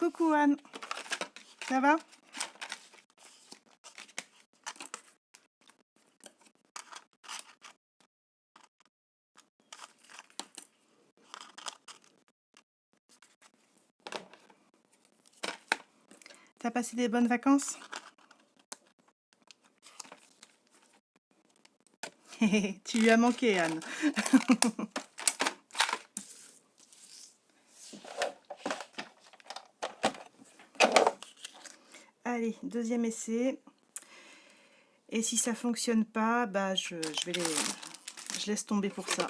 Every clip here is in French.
Coucou Anne, ça va? T'as passé des bonnes vacances? Tu lui as manqué, Anne. Allez, deuxième essai. Et si ça fonctionne pas, bah je laisse tomber pour ça.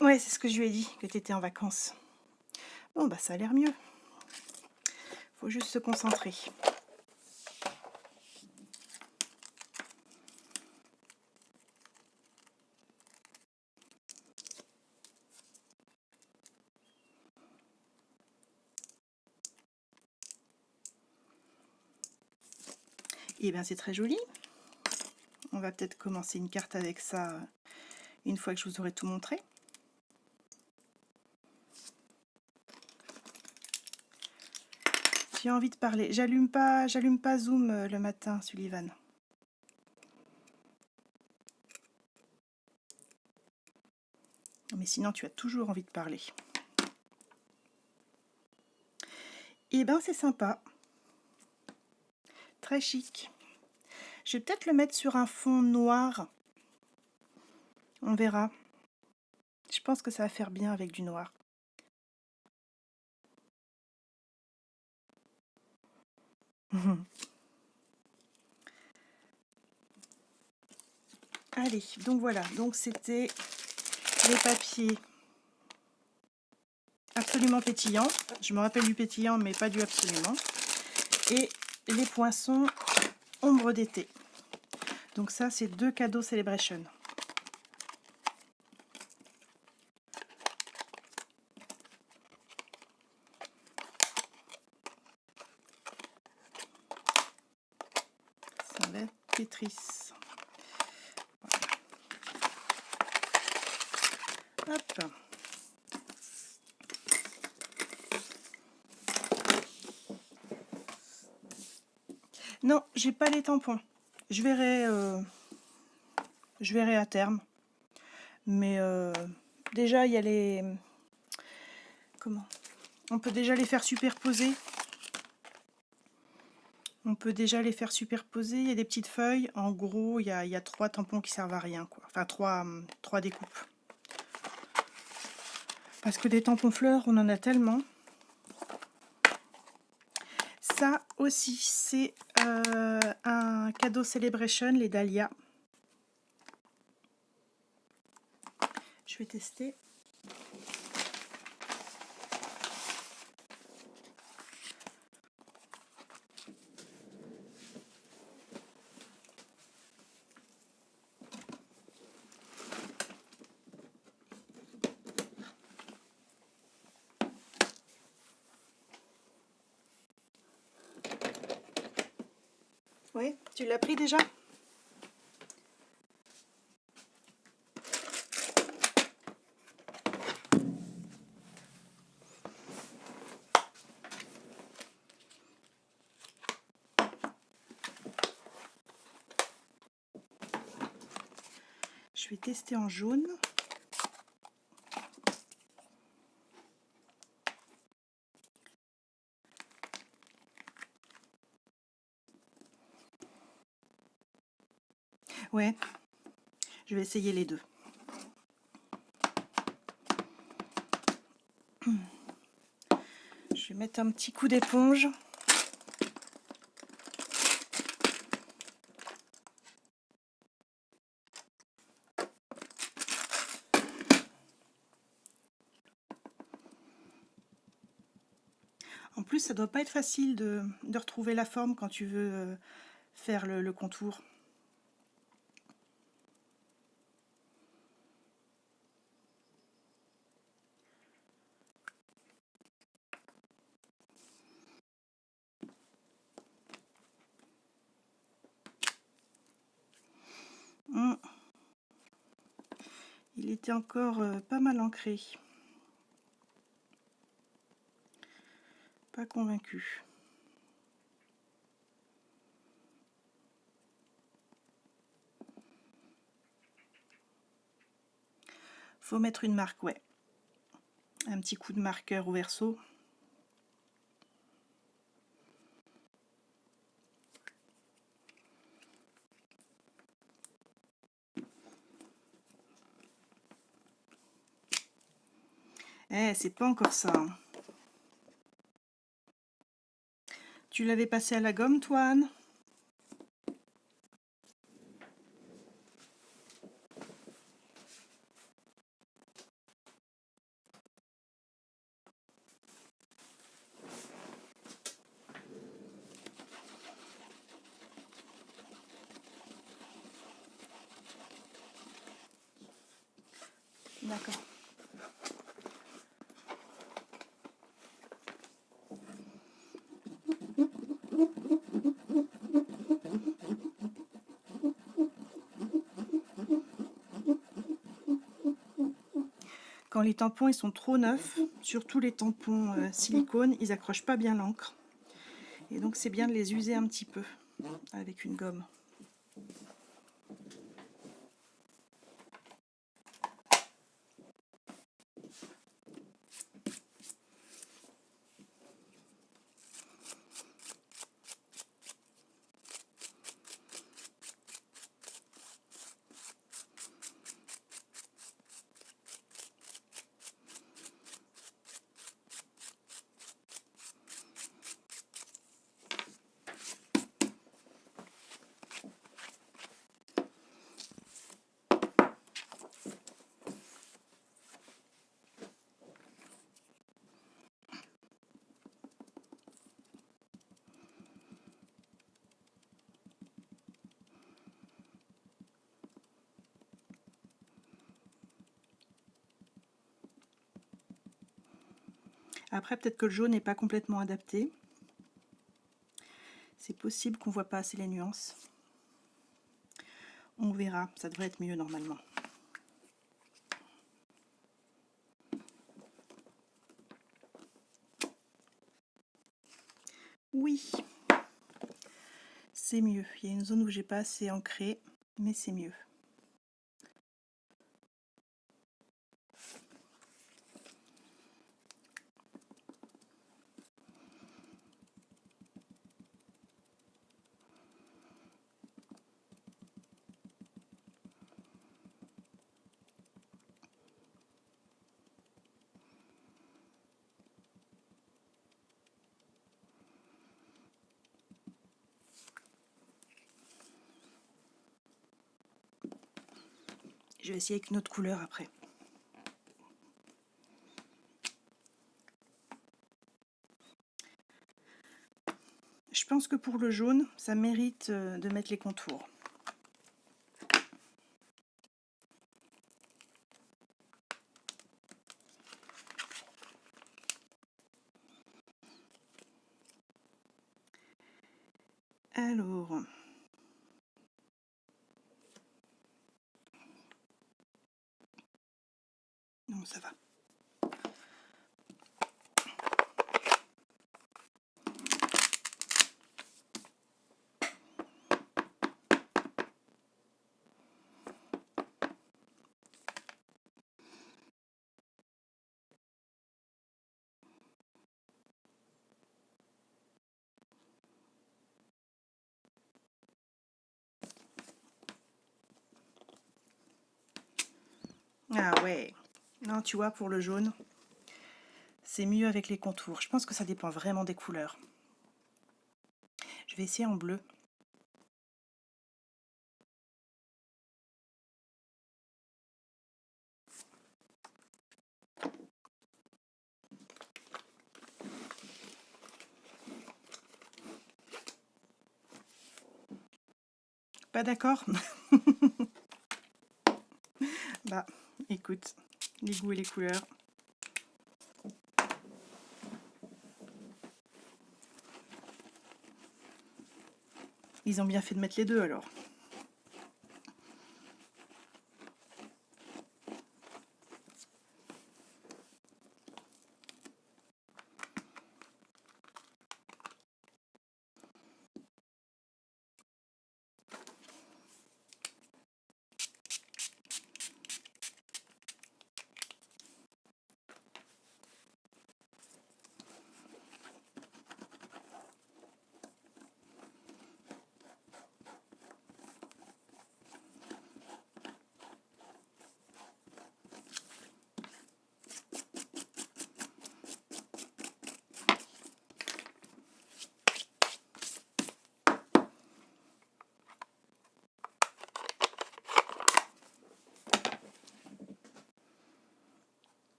Ouais, c'est ce que je lui ai dit, que tu étais en vacances. Bon, bah ça a l'air mieux. Faut juste se concentrer. Et bien c'est très joli. On va peut-être commencer une carte avec ça une fois que je vous aurai tout montré. J'ai envie de parler. J'allume pas Zoom le matin, Sullivan. Mais sinon, tu as toujours envie de parler. Et ben, c'est sympa. Très chic. Je vais peut-être le mettre sur un fond noir. On verra. Je pense que ça va faire bien avec du noir. Allez, donc voilà. Donc c'était les papiers absolument pétillants. Je me rappelle du pétillant, mais pas du absolument. Et les poinçons ombre d'été. Donc ça, c'est 2 cadeaux Celebration. Ça va être Pétrice. Voilà. Hop. Non, j'ai pas les tampons. Je verrai à terme. Mais déjà, il y a les... Comment? On peut déjà les faire superposer. Il y a des petites feuilles. En gros, il y a 3 tampons qui servent à rien, quoi. Enfin, 3 découpes. Parce que des tampons fleurs, on en a tellement. Ça aussi, c'est un cadeau Celebration, les dahlias. Je vais tester. Oui, tu l'as pris déjà? Je vais tester en jaune. Ouais, je vais essayer les deux. Je vais mettre un petit coup d'éponge. En plus, ça doit pas être facile de retrouver la forme quand tu veux faire le contour. Il était encore pas mal ancré. Pas convaincu. Faut mettre une marque, ouais. Un petit coup de marqueur au verso. Eh, c'est pas encore ça. Hein. Tu l'avais passé à la gomme, toi, Anne? D'accord. Quand les tampons ils sont trop neufs, surtout les tampons silicone, ils accrochent pas bien l'encre. Et donc c'est bien de les user un petit peu avec une gomme. Après, peut-être que le jaune n'est pas complètement adapté. C'est possible qu'on ne voit pas assez les nuances. On verra, ça devrait être mieux normalement. Oui, c'est mieux. Il y a une zone où j'ai pas assez ancré, mais c'est mieux. Je vais essayer avec une autre couleur après. Je pense que pour le jaune, ça mérite de mettre les contours. Alors, non, ça va. Ah ouais. Non, tu vois, pour le jaune, c'est mieux avec les contours. Je pense que ça dépend vraiment des couleurs. Je vais essayer en bleu. Pas d'accord? Bah, écoute, les goûts et les couleurs. Ils ont bien fait de mettre les deux alors.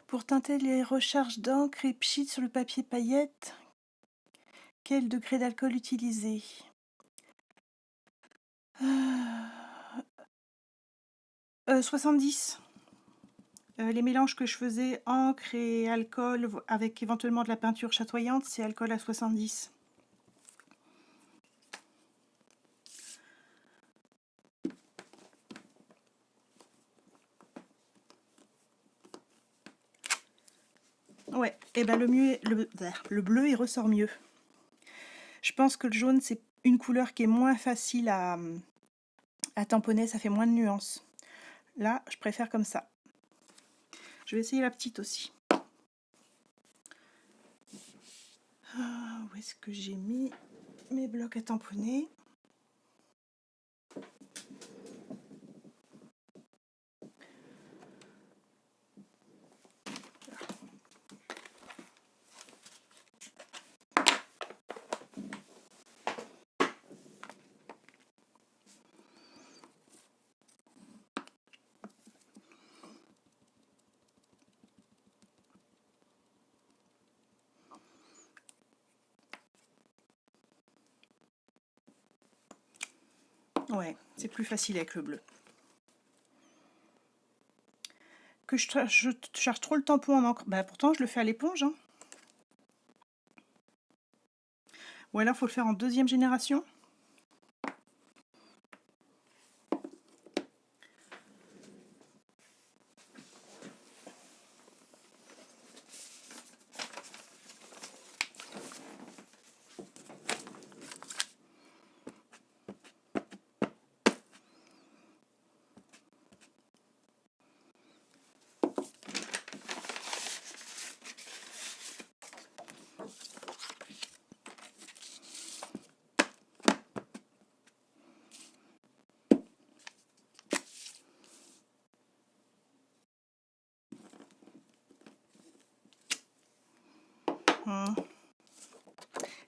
Pour teinter les recharges d'encre et pchit sur le papier paillette, quel degré d'alcool utiliser? 70. Les mélanges que je faisais, encre et alcool, avec éventuellement de la peinture chatoyante, c'est alcool à 70. Ouais, et ben le bleu il ressort mieux. Je pense que le jaune c'est une couleur qui est moins facile à tamponner, ça fait moins de nuances. Là, je préfère comme ça. Je vais essayer la petite aussi. Où est-ce que j'ai mis mes blocs à tamponner? Ouais, c'est plus facile avec le bleu. Que je charge trop le tampon en encre. Bah pourtant je le fais à l'éponge. Hein. Ou alors faut le faire en deuxième génération.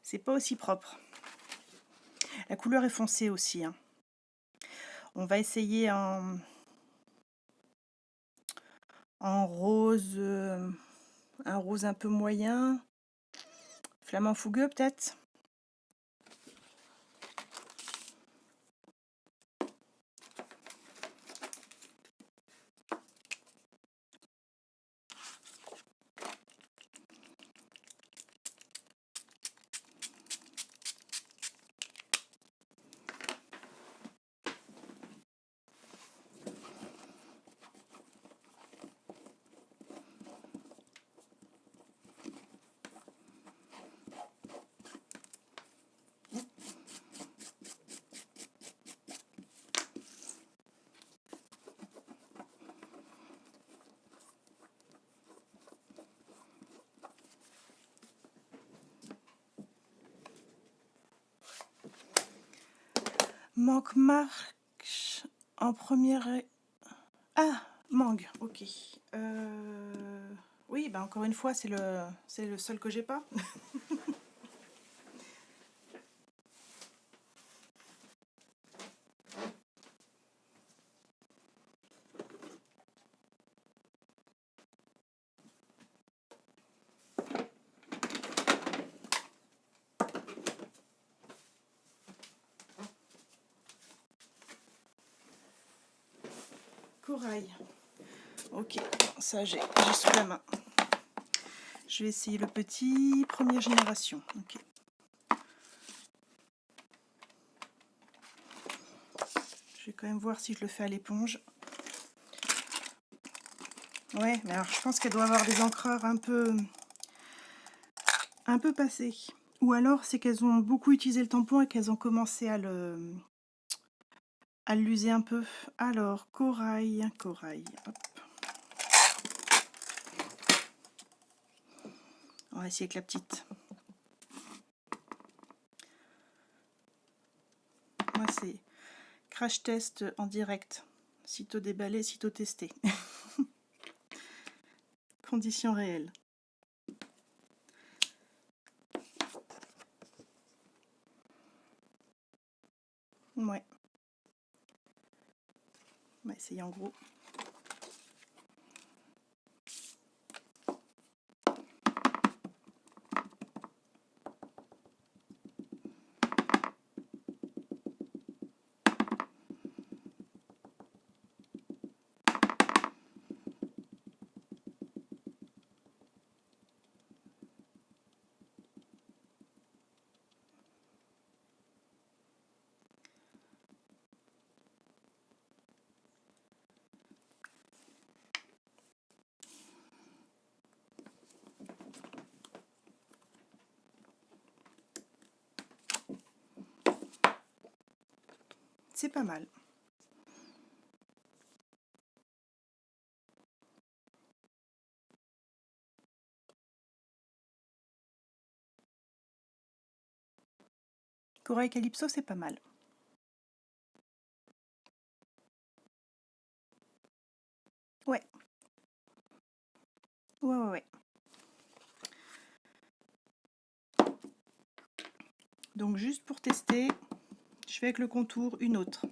C'est pas aussi propre. La couleur est foncée aussi. Hein. On va essayer en rose, un rose un peu moyen. Flamant fougueux peut-être. Manque marche en première... Ah, mangue, ok. Oui, bah encore une fois, c'est le seul que j'ai pas. Corail. Ok, ça j'ai sous la main. Je vais essayer le petit, première génération. Ok. Je vais quand même voir si je le fais à l'éponge. Ouais, mais alors je pense qu'elle doit avoir des encreurs un peu passés. Ou alors c'est qu'elles ont beaucoup utilisé le tampon et qu'elles ont commencé à l'user un peu. Alors, corail. Hop. On va essayer avec la petite. Moi, c'est crash test en direct. Sitôt déballé, sitôt testé. Conditions réelles. Ouais. On va essayer en gros. C'est pas mal. Corail Calypso, c'est pas mal. Ouais. Ouais. Donc juste pour tester, je fais avec le contour une autre.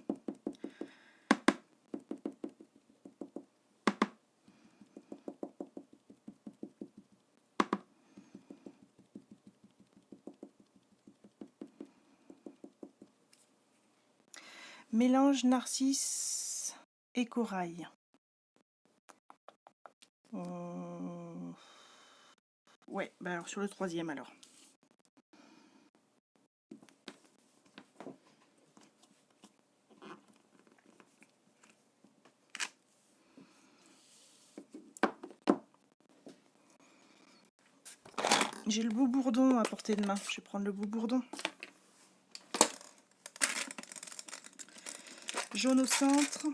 Mélange narcisse et corail. Ouais, bah alors sur le troisième alors. J'ai le beau bourdon à portée de main. Je vais prendre le beau bourdon. Jaune au centre.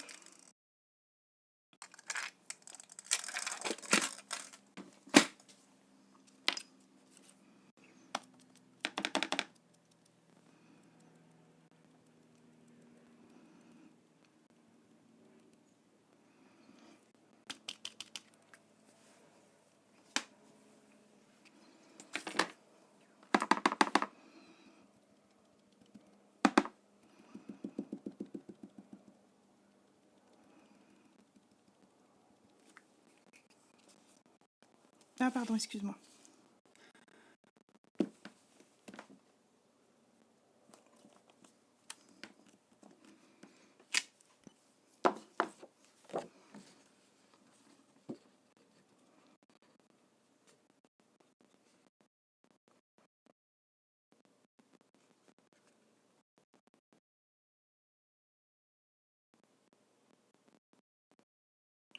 Ah pardon, excuse-moi.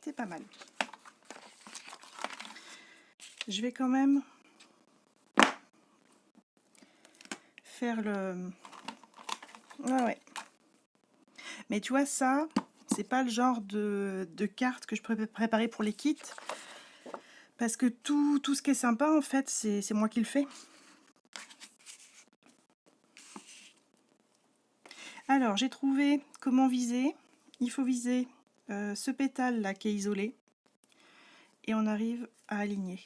C'est pas mal. Je vais quand même faire le... Ouais. Mais tu vois, ça, c'est pas le genre de carte que je peux préparer pour les kits. Parce que tout ce qui est sympa, en fait, c'est moi qui le fais. Alors, j'ai trouvé comment viser. Il faut viser ce pétale là qui est isolé. Et on arrive à aligner.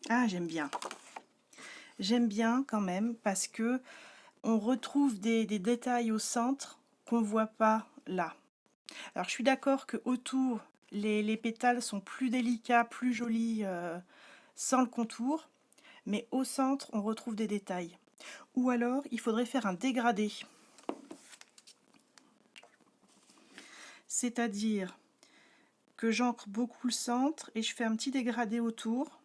Ah, j'aime bien. J'aime bien quand même parce que on retrouve des détails au centre qu'on ne voit pas là. Alors je suis d'accord que autour les pétales sont plus délicats, plus jolis sans le contour, mais au centre on retrouve des détails. Ou alors il faudrait faire un dégradé. C'est-à-dire que j'ancre beaucoup le centre et je fais un petit dégradé autour.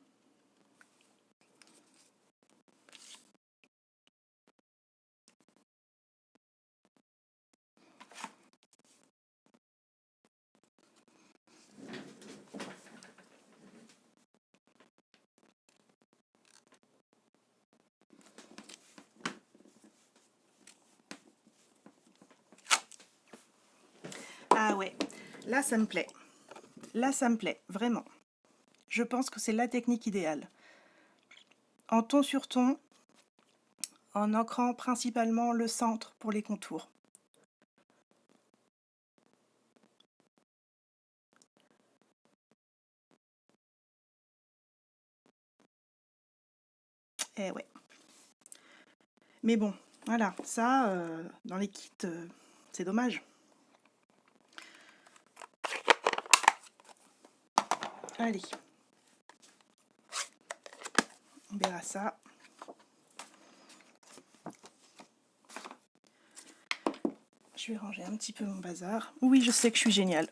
Ah ouais, là ça me plaît. Là ça me plaît, vraiment. Je pense que c'est la technique idéale. En ton sur ton, en ancrant principalement le centre pour les contours. Eh ouais. Mais bon, voilà, ça, dans les kits, c'est dommage. Allez. On verra ça. Je vais ranger un petit peu mon bazar. Oui, je sais que je suis géniale.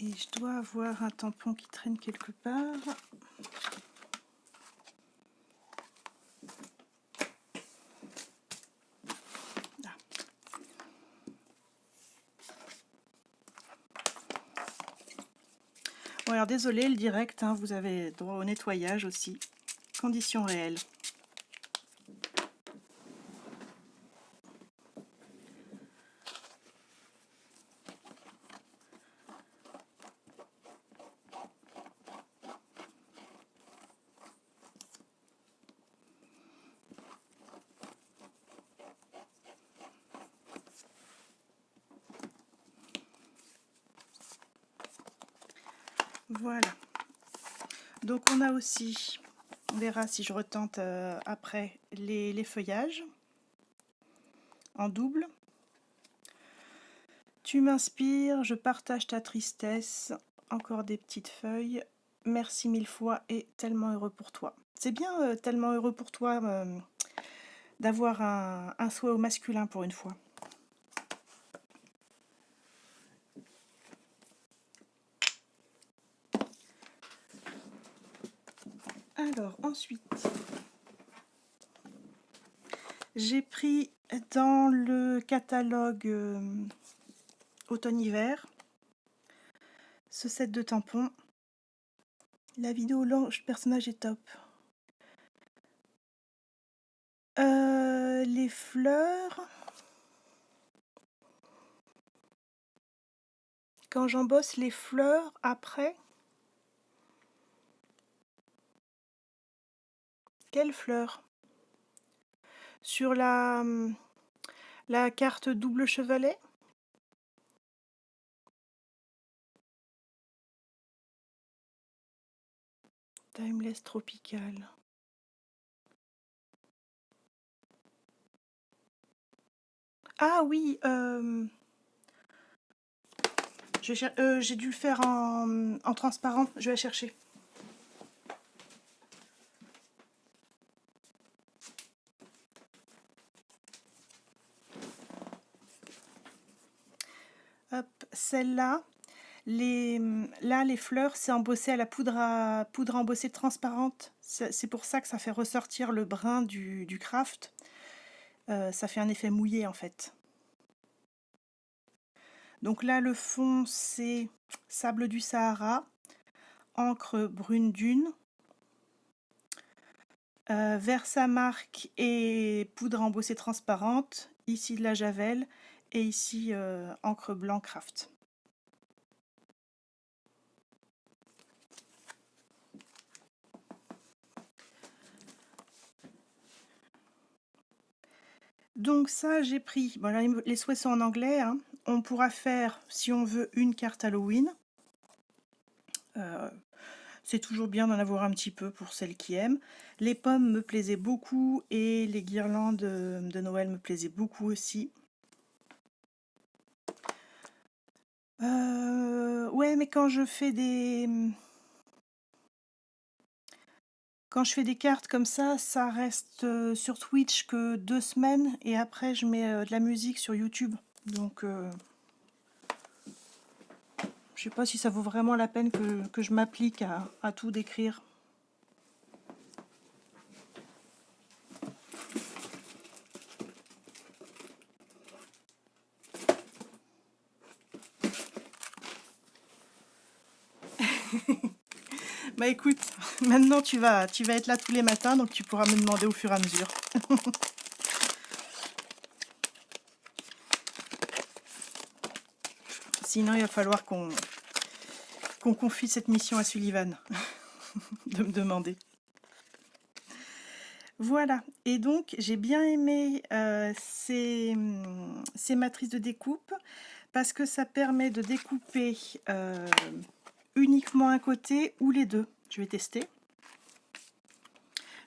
Et je dois avoir un tampon qui traîne quelque part. Ah. Bon alors désolé le direct, hein, vous avez droit au nettoyage aussi. Conditions réelles. Voilà. Donc on a aussi, on verra si je retente après, les feuillages en double. Tu m'inspires, je partage ta tristesse, encore des petites feuilles, merci mille fois et tellement heureux pour toi. C'est bien tellement heureux pour toi d'avoir un souhait au masculin pour une fois. Alors ensuite, j'ai pris dans le catalogue automne-hiver ce set de tampons. La vidéo l'ange personnage est top. Les fleurs, quand j'embosse les fleurs après, quelles fleurs? Sur la carte double chevalet? Timeless Tropical. Ah oui, j'ai dû le faire en transparent, je vais la chercher. Hop, celle-là, les fleurs, c'est embossé à la poudre embossée transparente. C'est pour ça que ça fait ressortir le brun du craft. Ça fait un effet mouillé en fait. Donc là, le fond, c'est sable du Sahara, encre brune dune, Versamark et poudre embossée transparente, ici de la javel et ici encre blanc craft. Donc ça, j'ai pris, bon, là, les souhaits sont en anglais, hein. On pourra faire, si on veut, une carte Halloween. C'est toujours bien d'en avoir un petit peu pour celles qui aiment. Les pommes me plaisaient beaucoup et les guirlandes de Noël me plaisaient beaucoup aussi. Ouais, mais quand je fais des cartes comme ça reste sur Twitch que 2 semaines et après je mets de la musique sur YouTube. Donc je sais pas si ça vaut vraiment la peine que je m'applique à tout décrire. Bah écoute, maintenant tu vas être là tous les matins, donc tu pourras me demander au fur et à mesure. Sinon il va falloir qu'on confie cette mission à Sullivan de me demander. Voilà, et donc j'ai bien aimé ces matrices de découpe parce que ça permet de découper uniquement un côté ou les deux. Je vais tester.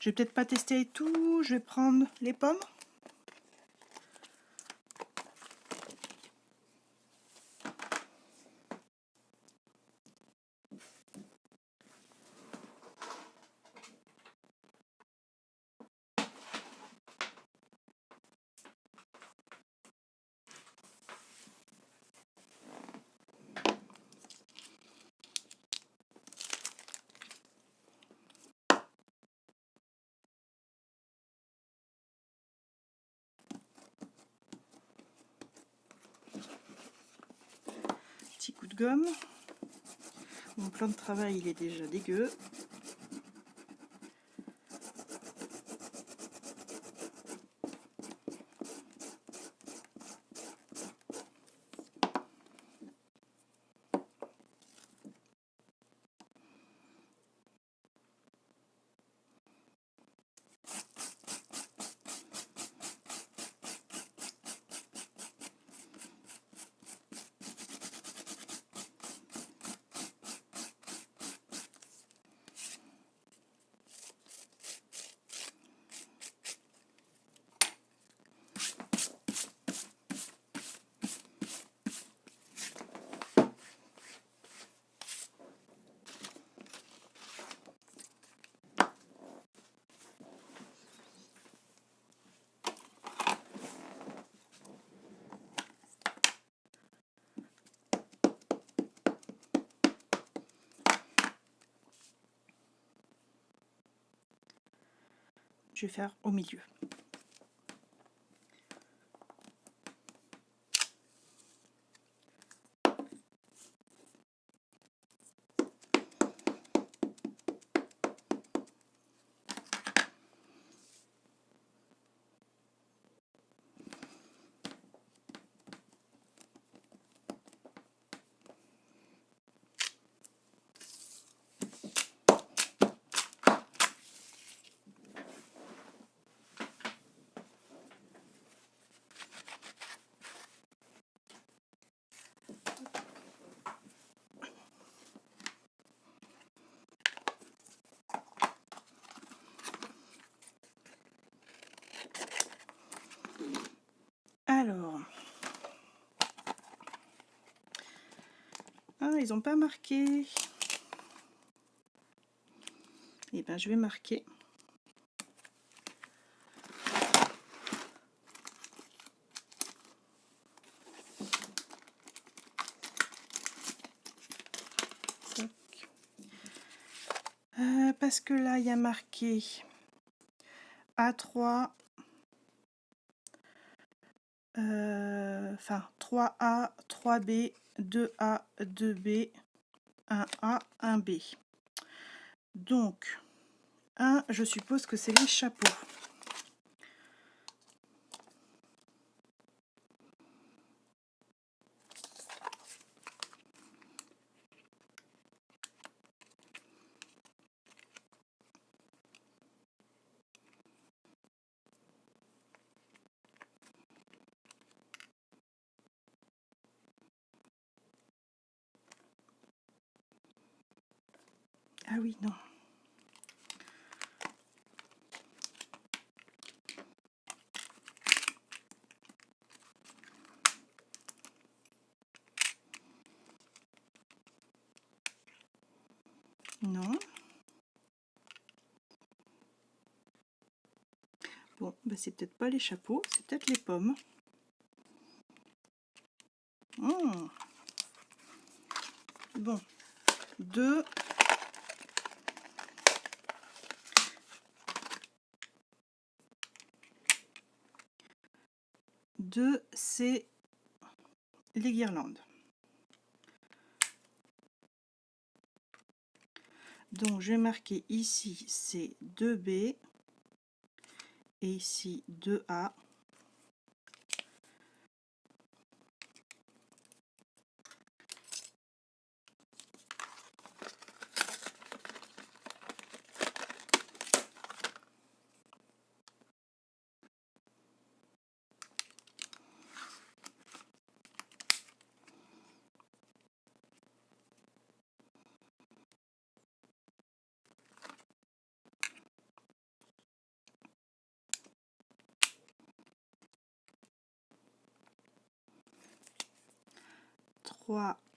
Je vais peut-être pas tester tout, je vais prendre les pommes. coups de gomme. Mon plan de travail il est déjà dégueu. Je vais faire au milieu. Alors, ah, ils n'ont pas marqué. Et ben, je vais marquer. Parce que là, il y a marqué A3, enfin 3A, 3B, 2A, 2B, 1A, 1B. Donc, je suppose que c'est les chapeaux. Ah oui, non. Non. Bon, bah c'est peut-être pas les chapeaux, c'est peut-être les pommes. Oh. Bon, 2. C'est les guirlandes. Donc je vais marquer ici c'est 2B et ici 2A.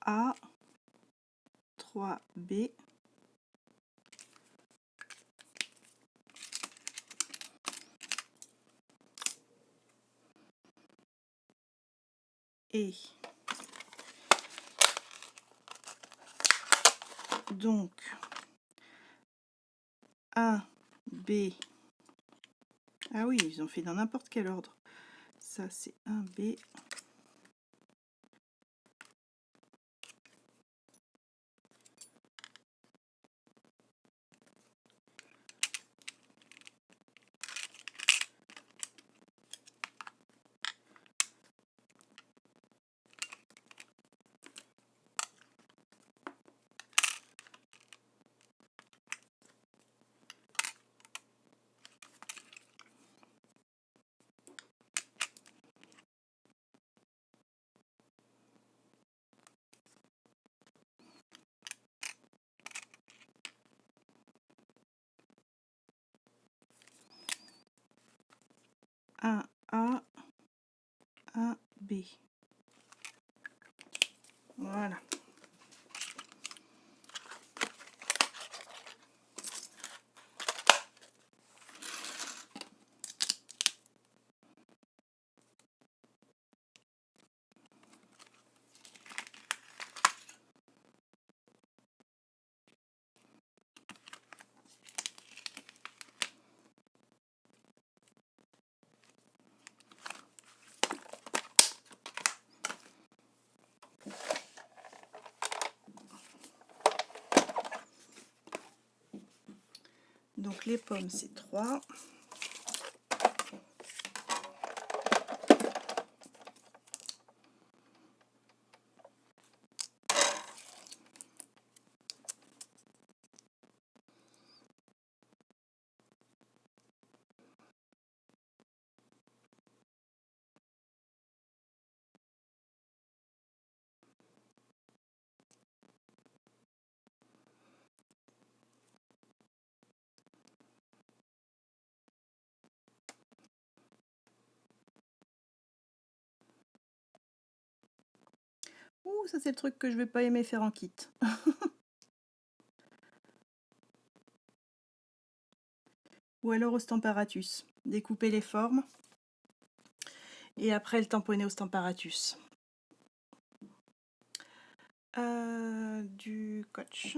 A, 3B, et donc 1, B. Ah oui, ils ont fait dans n'importe quel ordre. Ça c'est 1B. un B. Voilà. Donc les pommes, c'est 3. Ouh, ça c'est le truc que je vais pas aimer faire en kit. Ou alors au Stamparatus. Découper les formes. Et après le tamponner au Stamparatus. Du coach.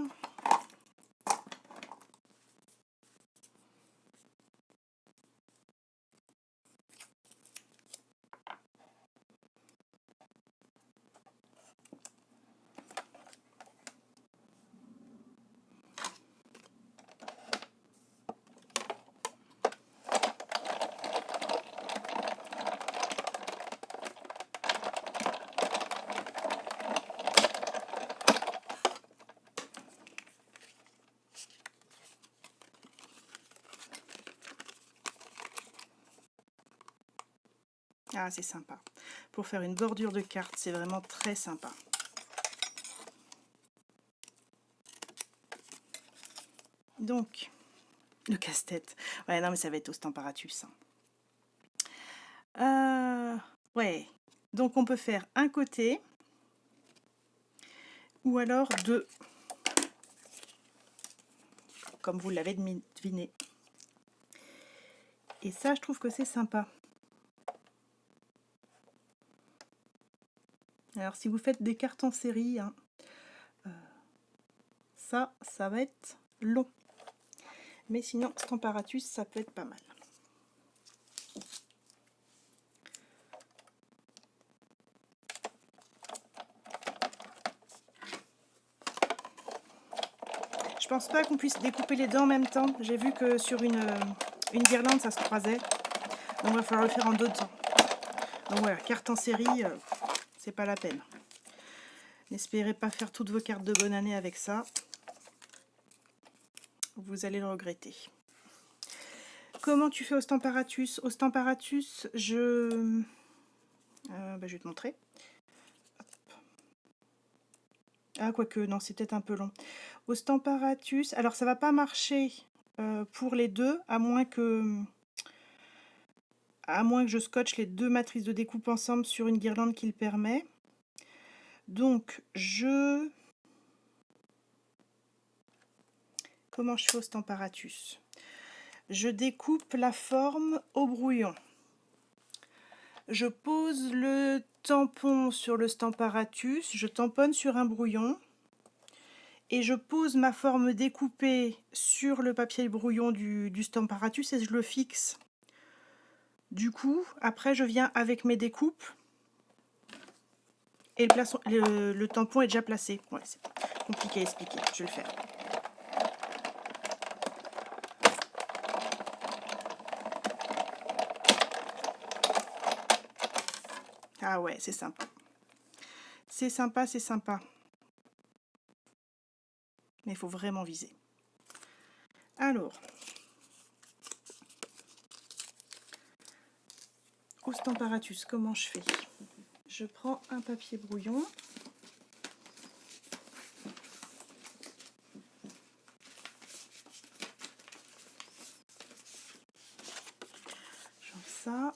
Ah, c'est sympa. Pour faire une bordure de carte, c'est vraiment très sympa. Donc, le casse-tête. Ouais, non, mais ça va être au Stamparatus. Ouais. Donc, on peut faire un côté. Ou alors deux. Comme vous l'avez deviné. Et ça, je trouve que c'est sympa. Alors, si vous faites des cartes en série, hein, ça va être long. Mais sinon, Stamparatus, ça peut être pas mal. Je pense pas qu'on puisse découper les deux en même temps. J'ai vu que sur une guirlande, ça se croisait. Donc, il va falloir le faire en deux temps. Donc voilà, carte en série, c'est pas la peine. N'espérez pas faire toutes vos cartes de bonne année avec ça. Vous allez le regretter. Comment tu fais au Stamparatus? Au Stamparatus, je vais te montrer. Hop. Ah, quoique, non, c'est peut-être un peu long. Au Stamparatus, alors ça va pas marcher pour les deux, à moins que je scotche les deux matrices de découpe ensemble sur une guirlande qui le permet. Donc, comment je fais au Stamparatus? Je découpe la forme au brouillon. Je pose le tampon sur le Stamparatus, je tamponne sur un brouillon et je pose ma forme découpée sur le papier brouillon du Stamparatus et je le fixe. Du coup, après je viens avec mes découpes et le tampon est déjà placé. Ouais, c'est compliqué à expliquer, je vais le faire. Ah ouais, c'est sympa. C'est sympa, c'est sympa. Mais il faut vraiment viser. Alors, au Stamparatus, comment je fais? Je prends un papier brouillon. Genre ça.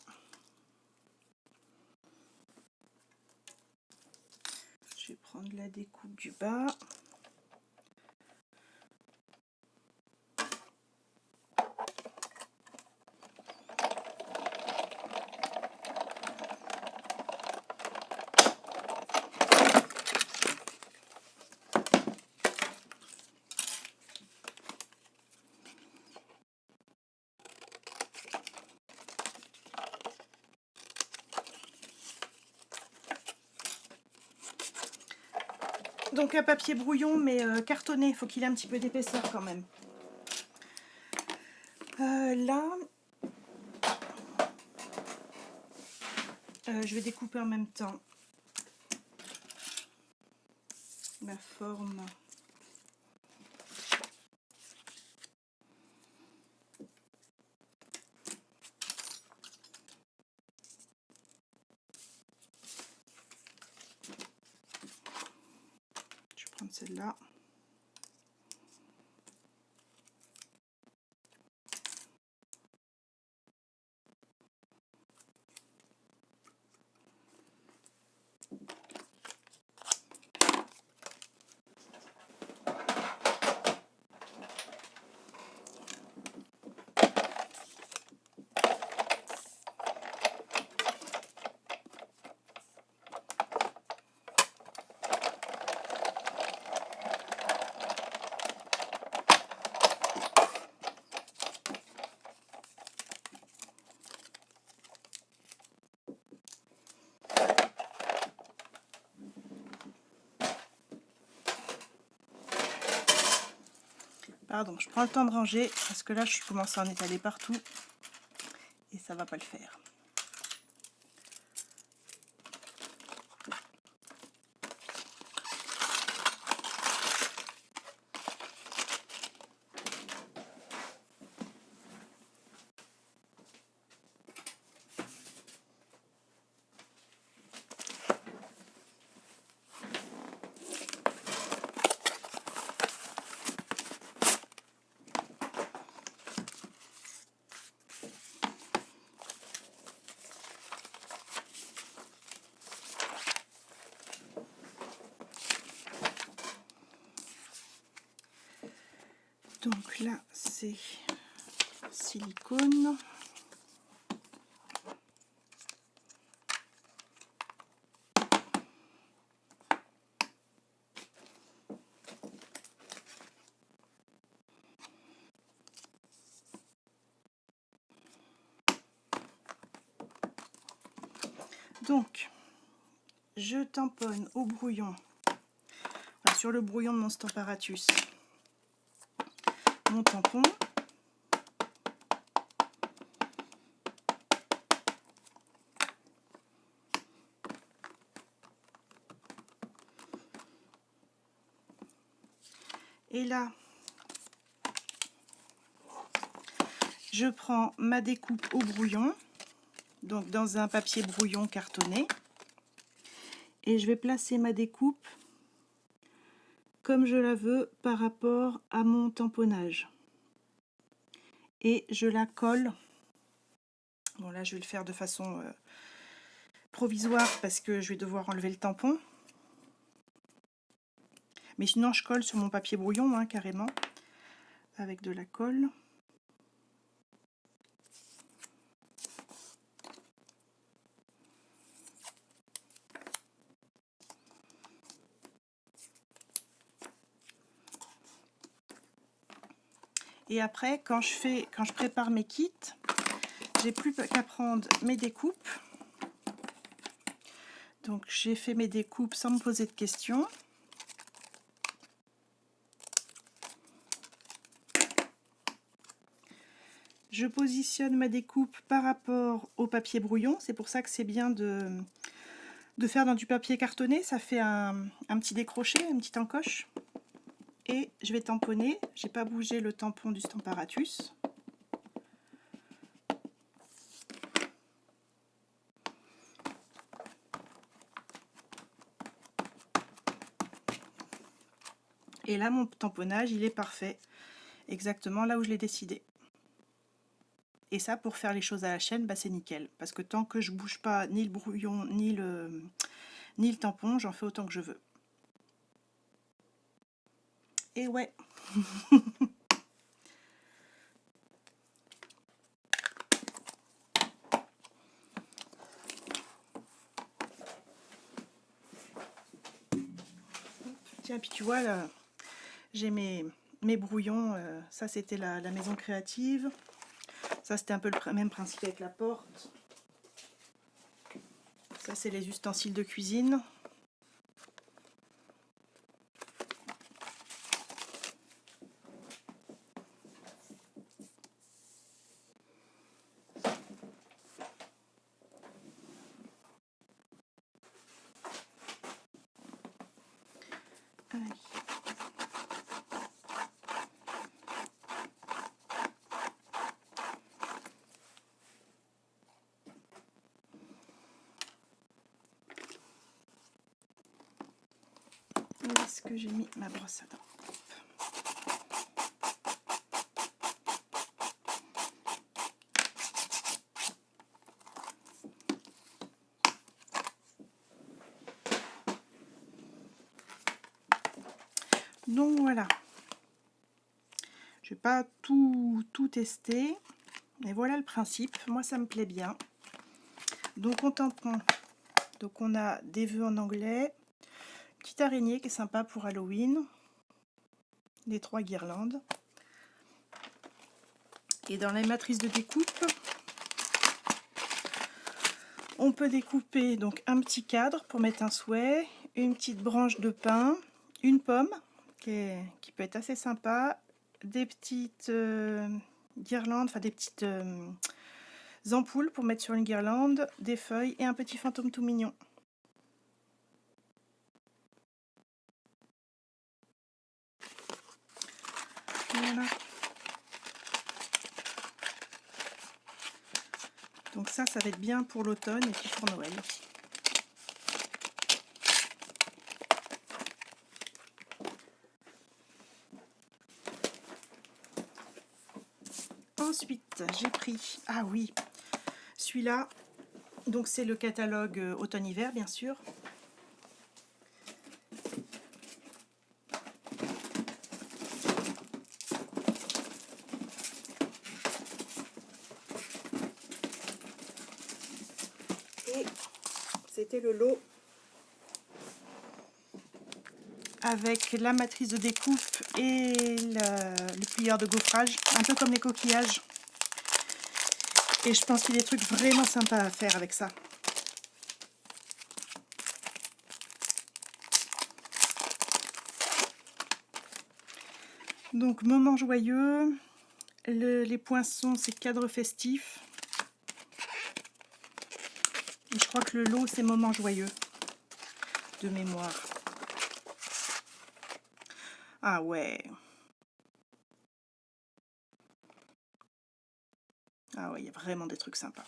Je vais prendre la découpe du bas. Donc un papier brouillon mais cartonné, il faut qu'il ait un petit peu d'épaisseur quand même. Là, je vais découper en même temps ma forme. Je vais prendre celle-là. Pardon, je prends le temps de ranger parce que là je commence à en étaler partout et ça va pas le faire. Donc là, c'est silicone. Donc, je tamponne au brouillon, enfin, sur le brouillon de mon Stamparatus, mon tampon. Et là, je prends ma découpe au brouillon, donc dans un papier brouillon cartonné, et je vais placer ma découpe comme je la veux par rapport à mon tamponnage. Et je la colle. Bon là, je vais le faire de façon provisoire parce que je vais devoir enlever le tampon. Mais sinon, je colle sur mon papier brouillon, hein, carrément, avec de la colle. Et après, quand je prépare mes kits, j'ai plus qu'à prendre mes découpes. Donc j'ai fait mes découpes sans me poser de questions. Je positionne ma découpe par rapport au papier brouillon. C'est pour ça que c'est bien de faire dans du papier cartonné. Ça fait un petit décroché, une petite encoche. Et je vais tamponner. J'ai pas bougé le tampon du Stamparatus. Et là, mon tamponnage, il est parfait. Exactement là où je l'ai décidé. Et ça, pour faire les choses à la chaîne, bah, c'est nickel. Parce que tant que je bouge pas ni le brouillon, ni le tampon, j'en fais autant que je veux. Et ouais. Tiens, puis tu vois, là, j'ai mes brouillons. Ça, c'était la maison créative. Ça, c'était un peu le même principe avec la porte. Ça, c'est les ustensiles de cuisine. Allez. Où est-ce que j'ai mis ma brosse à dents? Donc voilà. Je vais pas tout tester. Mais voilà le principe. Moi, ça me plaît bien. Donc on tampon. Donc on a des vœux en anglais. Petite araignée qui est sympa pour Halloween. Les 3 guirlandes. Et dans les matrices de découpe, on peut découper donc un petit cadre pour mettre un souhait, une petite branche de pin, une pomme qui peut être assez sympa, des petites guirlandes, enfin des petites ampoules pour mettre sur une guirlande, des feuilles et un petit fantôme tout mignon. Voilà. Donc ça va être bien pour l'automne et puis pour Noël. Ensuite, j'ai pris, ah oui, celui-là, donc c'est le catalogue automne-hiver, bien sûr. Et c'était le lot avec la matrice de découpe et le plieur de gaufrage, un peu comme les coquillages. Et je pense qu'il y a des trucs vraiment sympas à faire avec ça. Donc, moment joyeux, les poinçons, c'est cadre festif. Et je crois que le lot, c'est moment joyeux, de mémoire. Ah ouais. Ah ouais, il y a vraiment des trucs sympas.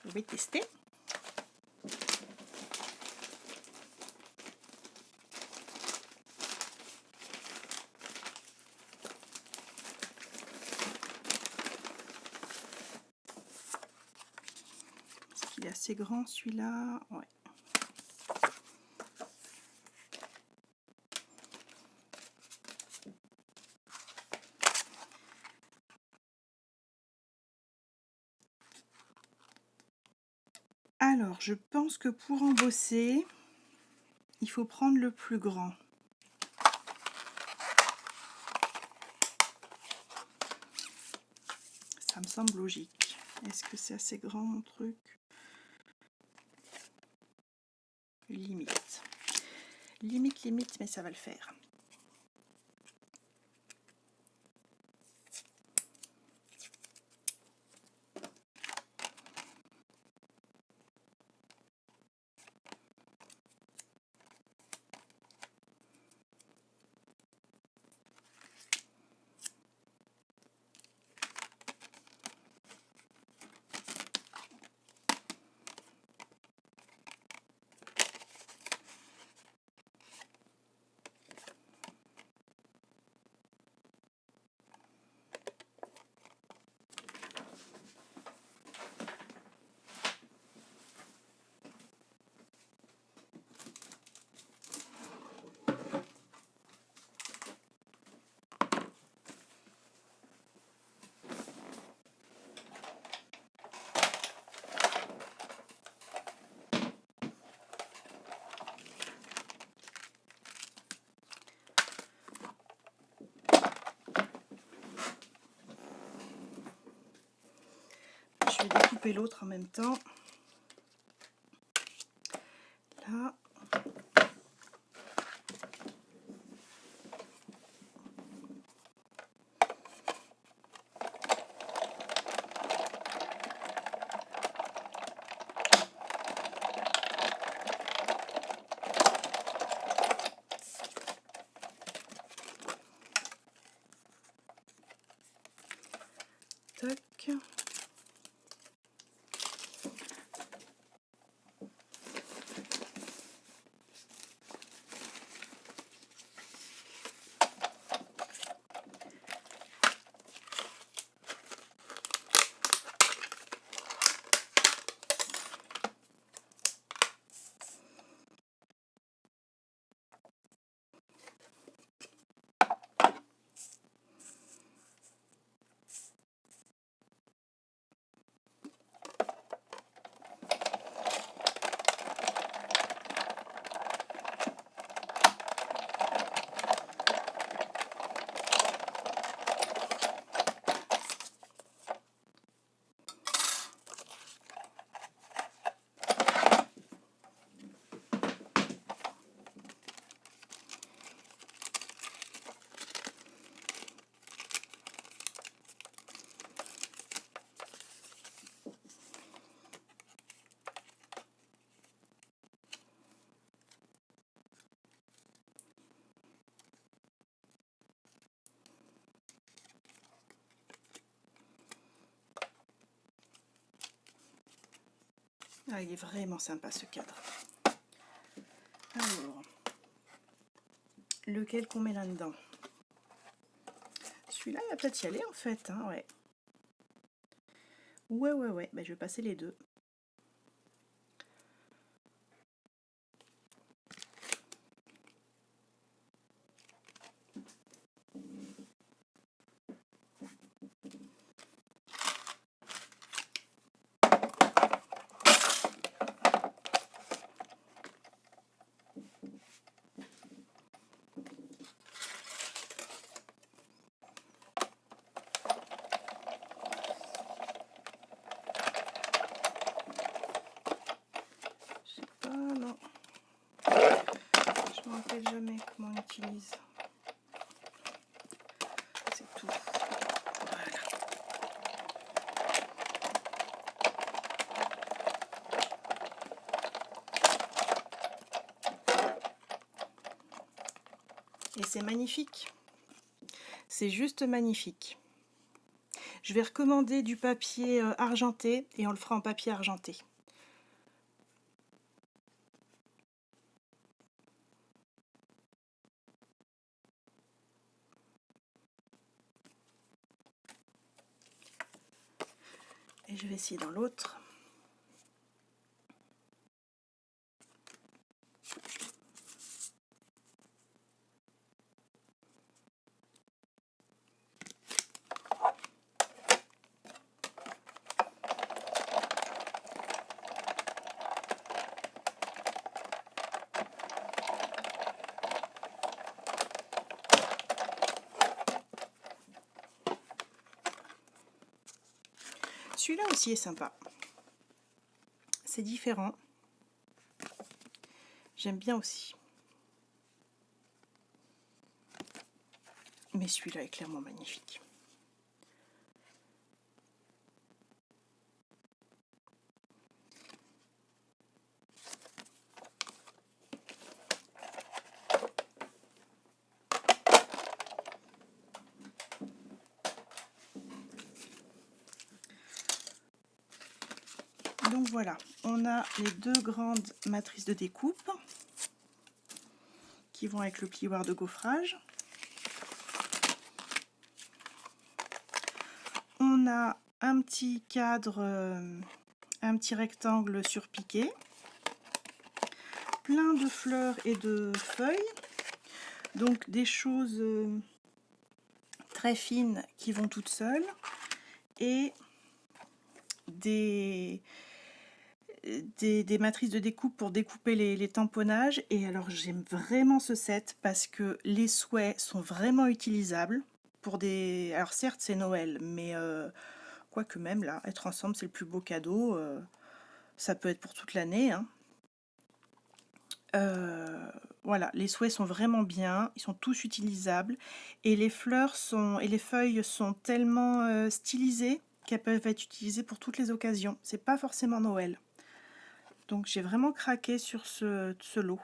Je vais tester. Est-ce qu'il est assez grand celui-là? Ouais. Alors, je pense que pour embosser, il faut prendre le plus grand. Ça me semble logique. Est-ce que c'est assez grand mon truc? Limite. Limite, mais ça va le faire. vais découper l'autre en même temps. Là. Tac. Ah, il est vraiment sympa ce cadre. Alors, lequel qu'on met là-dedans? Celui-là, il va peut-être y aller en fait, hein, ouais. Ouais, bah, je vais passer les deux. Non. Je me rappelle jamais comment on utilise. C'est tout. Voilà. Et c'est magnifique. C'est juste magnifique. Je vais recommander du papier argenté et on le fera en papier argenté. Et je vais essayer dans l'autre. Celui-là aussi est sympa. C'est différent. J'aime bien aussi. Mais celui-là est clairement magnifique. Donc voilà, on a les deux grandes matrices de découpe qui vont avec le plioir de gaufrage. On a un petit cadre, un petit rectangle surpiqué, plein de fleurs et de feuilles, donc des choses très fines qui vont toutes seules, et des matrices de découpe pour découper les tamponnages. Et alors j'aime vraiment ce set parce que les souhaits sont vraiment utilisables pour des... Alors certes c'est Noël, mais quoique même là, être ensemble c'est le plus beau cadeau, ça peut être pour toute l'année, hein. Voilà, les souhaits sont vraiment bien, ils sont tous utilisables et les fleurs sont et les feuilles sont tellement stylisées qu'elles peuvent être utilisées pour toutes les occasions. C'est pas forcément Noël. Donc j'ai vraiment craqué sur ce lot.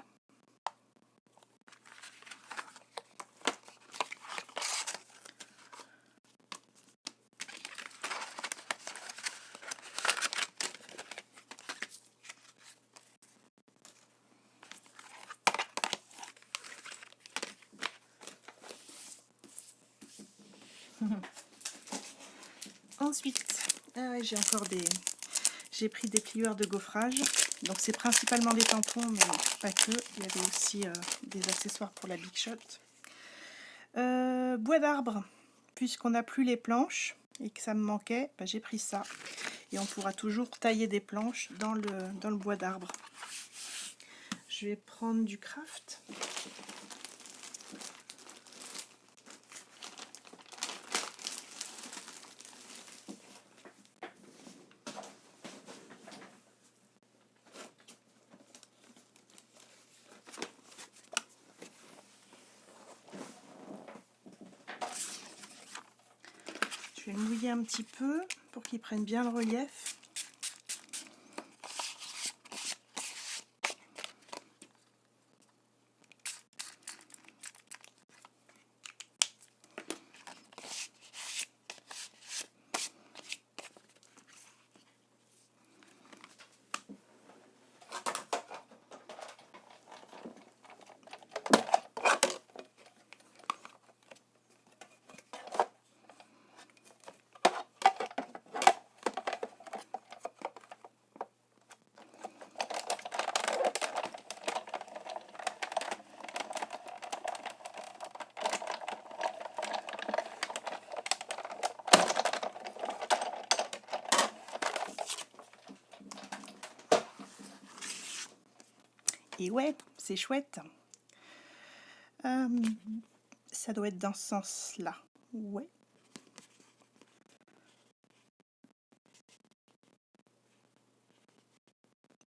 Ensuite, j'ai encore j'ai pris des plieurs de gaufrage. Donc c'est principalement des tampons, mais pas que. Il y avait aussi des accessoires pour la Big Shot. Bois d'arbre, puisqu'on n'a plus les planches et que ça me manquait, bah, j'ai pris ça. Et on pourra toujours tailler des planches dans le bois d'arbre. Je vais prendre du craft. Je vais le mouiller un petit peu pour qu'il prenne bien le relief. Et ouais, c'est chouette. Ça doit être dans ce sens-là. Ouais.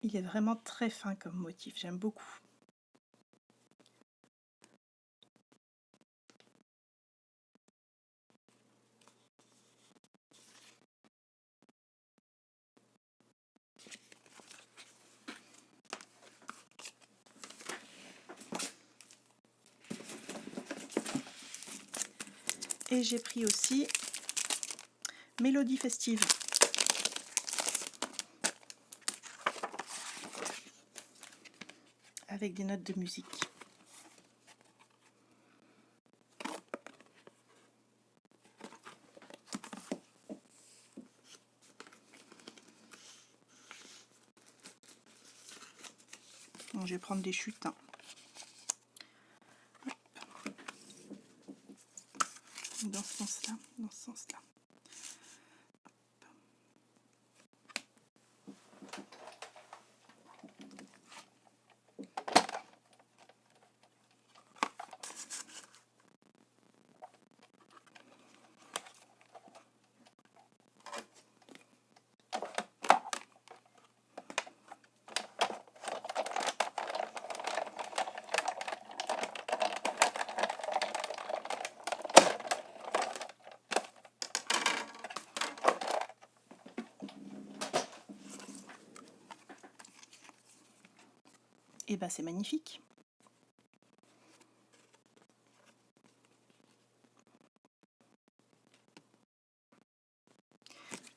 Il est vraiment très fin comme motif, j'aime beaucoup. Et j'ai pris aussi Mélodie festive. Avec des notes de musique. Bon, je vais prendre des chutes. Hein. Dans ce sens-là, dans ce sens-là. Et ben c'est magnifique.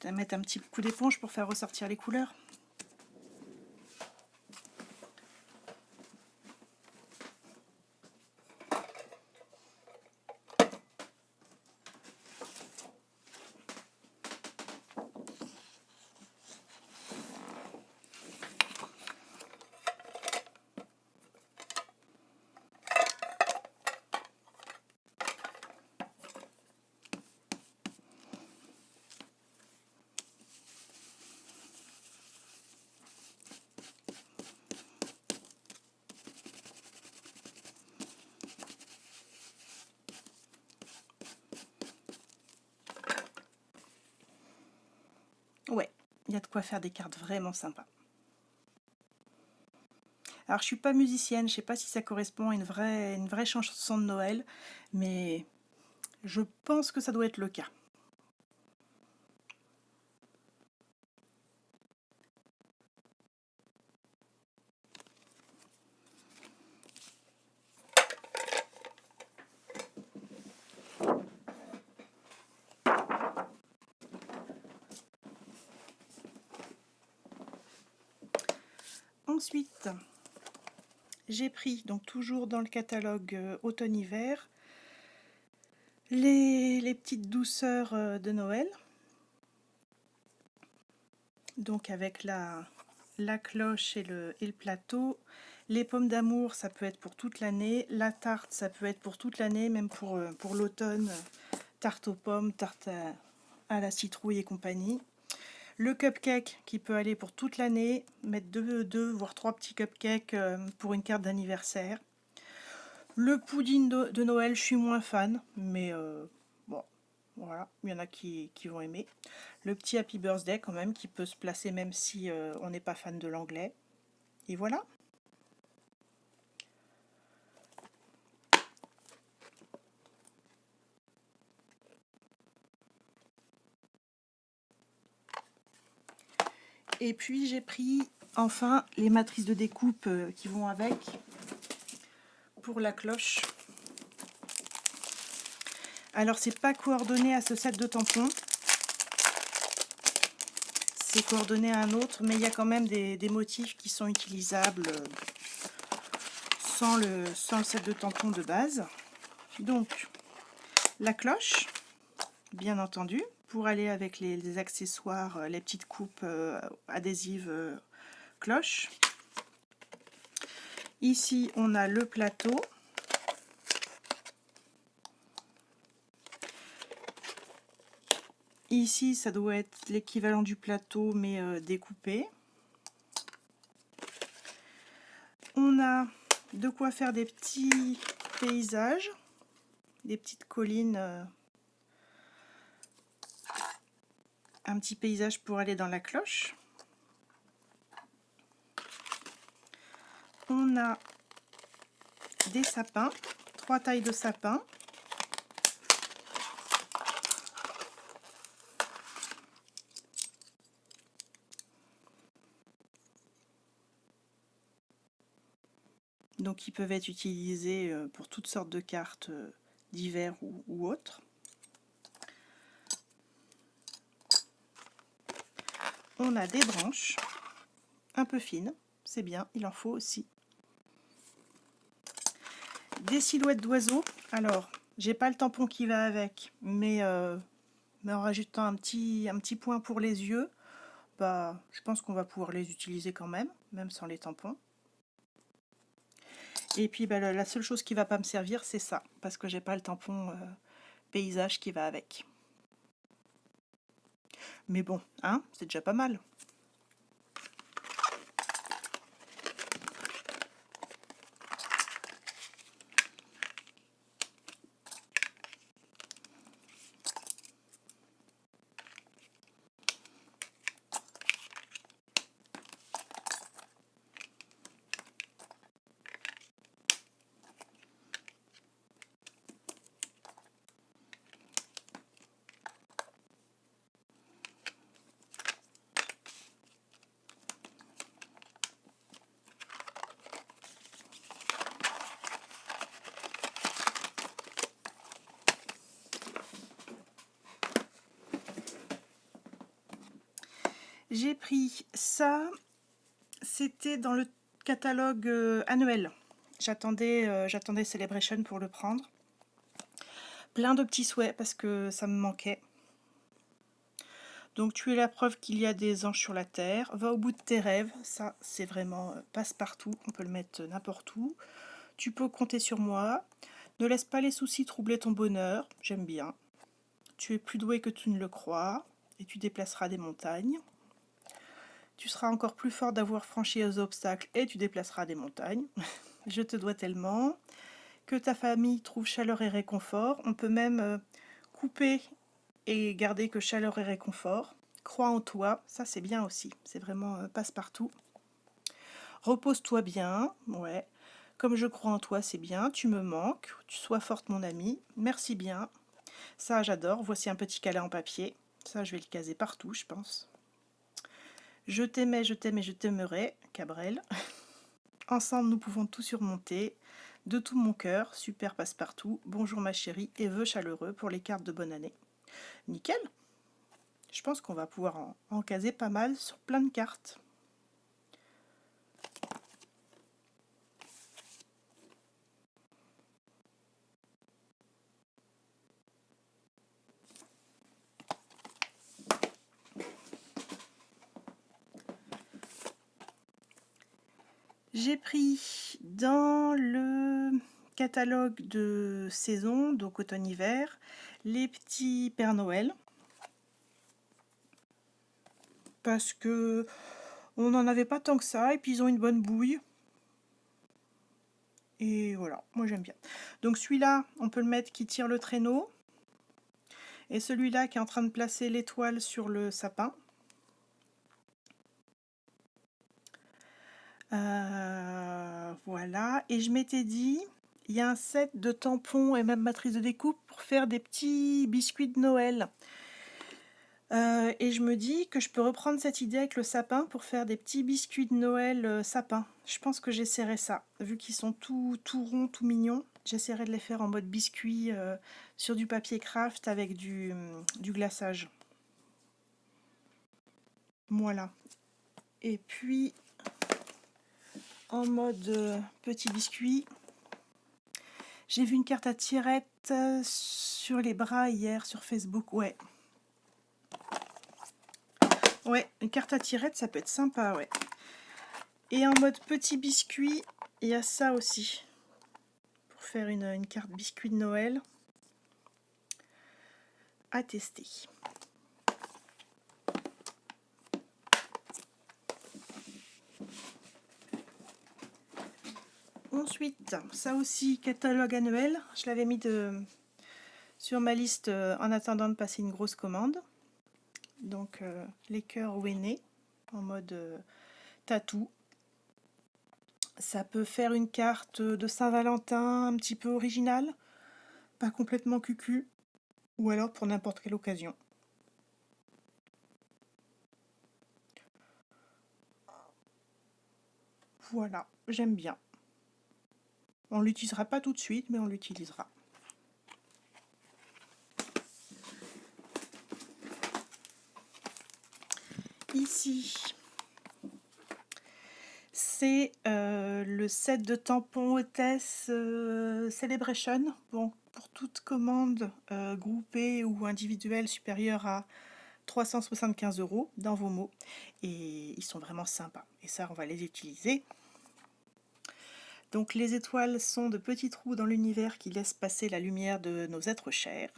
Je vais mettre un petit coup d'éponge pour faire ressortir les couleurs. il y a de quoi faire des cartes vraiment sympas. Alors je suis pas musicienne, je sais pas si ça correspond à une vraie chanson de Noël, mais je pense que ça doit être le cas. Ensuite, j'ai pris, donc toujours dans le catalogue automne-hiver, les petites douceurs de Noël. Donc avec la cloche et le plateau. Les pommes d'amour, ça peut être pour toute l'année. La tarte, ça peut être pour toute l'année, même pour l'automne. Tarte aux pommes, tarte à la citrouille et compagnie. Le cupcake qui peut aller pour toute l'année. Mettre deux voire trois petits cupcakes pour une carte d'anniversaire. Le pudding de Noël, je suis moins fan, mais bon, voilà, il y en a qui vont aimer. Le petit Happy Birthday quand même, qui peut se placer même si on n'est pas fan de l'anglais. Et voilà. Et puis j'ai pris enfin les matrices de découpe qui vont avec pour la cloche. Alors c'est pas coordonné à ce set de tampons, c'est coordonné à un autre, mais il y a quand même des motifs qui sont utilisables sans le set de tampons de base. Donc la cloche, bien entendu, pour aller avec les accessoires, les petites coupes adhésives cloche. Ici on a le plateau. Ici, ça doit être l'équivalent du plateau, mais découpé. On a de quoi faire des petits paysages, des petites collines. Un petit paysage pour aller dans la cloche. On a des sapins, 3 tailles de sapins. Donc ils peuvent être utilisés pour toutes sortes de cartes d'hiver ou autres. On a des branches un peu fines, c'est bien, il en faut aussi. Des silhouettes d'oiseaux. Alors, j'ai pas le tampon qui va avec, mais en rajoutant un petit point pour les yeux, bah, je pense qu'on va pouvoir les utiliser quand même sans les tampons. Et puis bah, la seule chose qui va pas me servir, c'est ça, parce que j'ai pas le tampon paysage qui va avec. Mais bon, hein, c'est déjà pas mal. J'ai pris ça, c'était dans le catalogue annuel. J'attendais Celebration pour le prendre. Plein de petits souhaits parce que ça me manquait. Donc tu es la preuve qu'il y a des anges sur la terre. Va au bout de tes rêves. Ça, c'est vraiment passe-partout. On peut le mettre n'importe où. Tu peux compter sur moi. Ne laisse pas les soucis troubler ton bonheur. J'aime bien. Tu es plus doué que tu ne le crois. Et tu déplaceras des montagnes. Tu seras encore plus fort d'avoir franchi les obstacles et tu déplaceras des montagnes. Je te dois tellement. Que ta famille trouve chaleur et réconfort. On peut même couper et garder que chaleur et réconfort. Crois en toi, ça c'est bien aussi, c'est vraiment passe-partout. Repose-toi bien, ouais. Comme je crois en toi, c'est bien. Tu me manques, tu sois forte mon amie. Merci bien. Ça j'adore. Voici un petit câlin en papier. Ça je vais le caser partout, je pense. Je t'aimais et je t'aimerai, Cabrel. Ensemble nous pouvons tout surmonter. De tout mon cœur, super passe-partout. Bonjour ma chérie et vœux chaleureux pour les cartes de bonne année. Nickel. Je pense qu'on va pouvoir en caser pas mal sur plein de cartes. J'ai pris dans le catalogue de saison, donc automne-hiver, les petits Père Noël. Parce que on n'en avait pas tant que ça, et puis ils ont une bonne bouille. Et voilà, moi j'aime bien. Donc celui-là, on peut le mettre qui tire le traîneau. Et celui-là qui est en train de placer l'étoile sur le sapin. Voilà, et je m'étais dit, il y a un set de tampons et même matrice de découpe pour faire des petits biscuits de Noël. Et je me dis que je peux reprendre cette idée avec le sapin pour faire des petits biscuits de Noël sapin. Je pense que j'essaierai ça, vu qu'ils sont tout ronds, tout mignons. J'essaierai de les faire en mode biscuit sur du papier craft avec du glaçage. Voilà. Et puis, en mode petit biscuit, j'ai vu une carte à tirettes sur les bras hier sur Facebook. Ouais. Ouais, une carte à tirettes, ça peut être sympa, ouais. Et en mode petit biscuit, il y a ça aussi. Pour faire une carte biscuit de Noël. À tester. Ensuite, ça aussi, catalogue annuel. Je l'avais mis sur ma liste en attendant de passer une grosse commande. Donc, les cœurs Wéné en mode tatou. Ça peut faire une carte de Saint-Valentin un petit peu originale, pas complètement cucu, ou alors pour n'importe quelle occasion. Voilà, j'aime bien. On l'utilisera pas tout de suite, mais on l'utilisera. Ici, c'est le set de tampons hôtesse Celebration. Bon, pour toute commande groupée ou individuelle supérieure à 375 € dans vos mots. Et ils sont vraiment sympas. Et ça, on va les utiliser. Donc les étoiles sont de petits trous dans l'univers qui laissent passer la lumière de nos êtres chers.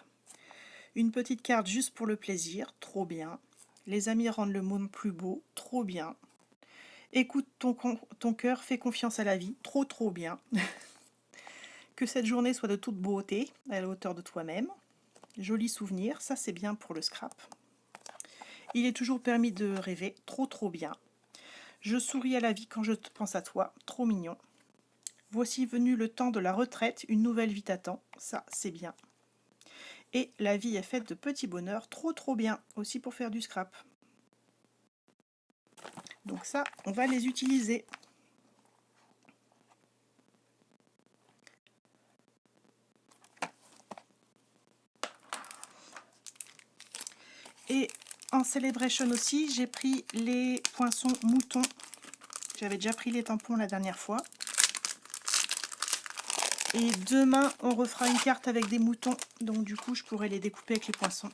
Une petite carte juste pour le plaisir, trop bien. Les amis rendent le monde plus beau, trop bien. Écoute ton cœur, fais confiance à la vie, trop bien. Que cette journée soit de toute beauté, à la hauteur de toi-même. Joli souvenir, ça c'est bien pour le scrap. Il est toujours permis de rêver, trop bien. Je souris à la vie quand je pense à toi, trop mignon. Voici venu le temps de la retraite, une nouvelle vie t'attend, ça c'est bien. Et la vie est faite de petits bonheurs, trop bien, aussi pour faire du scrap. Donc ça, on va les utiliser. Et en Celebration aussi, j'ai pris les poinçons moutons. J'avais déjà pris les tampons la dernière fois. Et demain, on refera une carte avec des moutons. Donc du coup, je pourrai les découper avec les poinçons.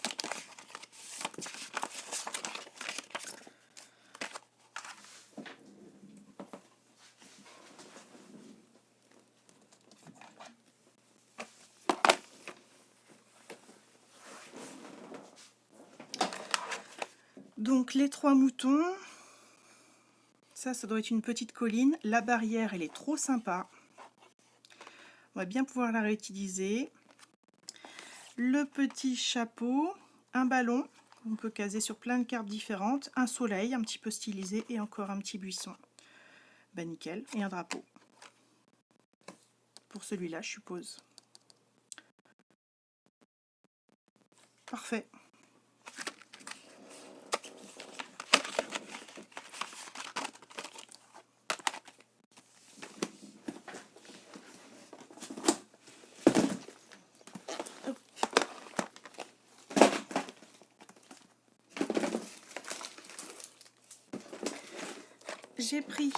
Donc les 3 moutons. Ça doit être une petite colline. La barrière, elle est trop sympa. On va bien pouvoir la réutiliser. Le petit chapeau, un ballon On peut caser sur plein de cartes différentes. Un soleil un petit peu stylisé et encore un petit buisson. Ben nickel. Et un drapeau. Pour celui-là, je suppose. Parfait. J'ai pris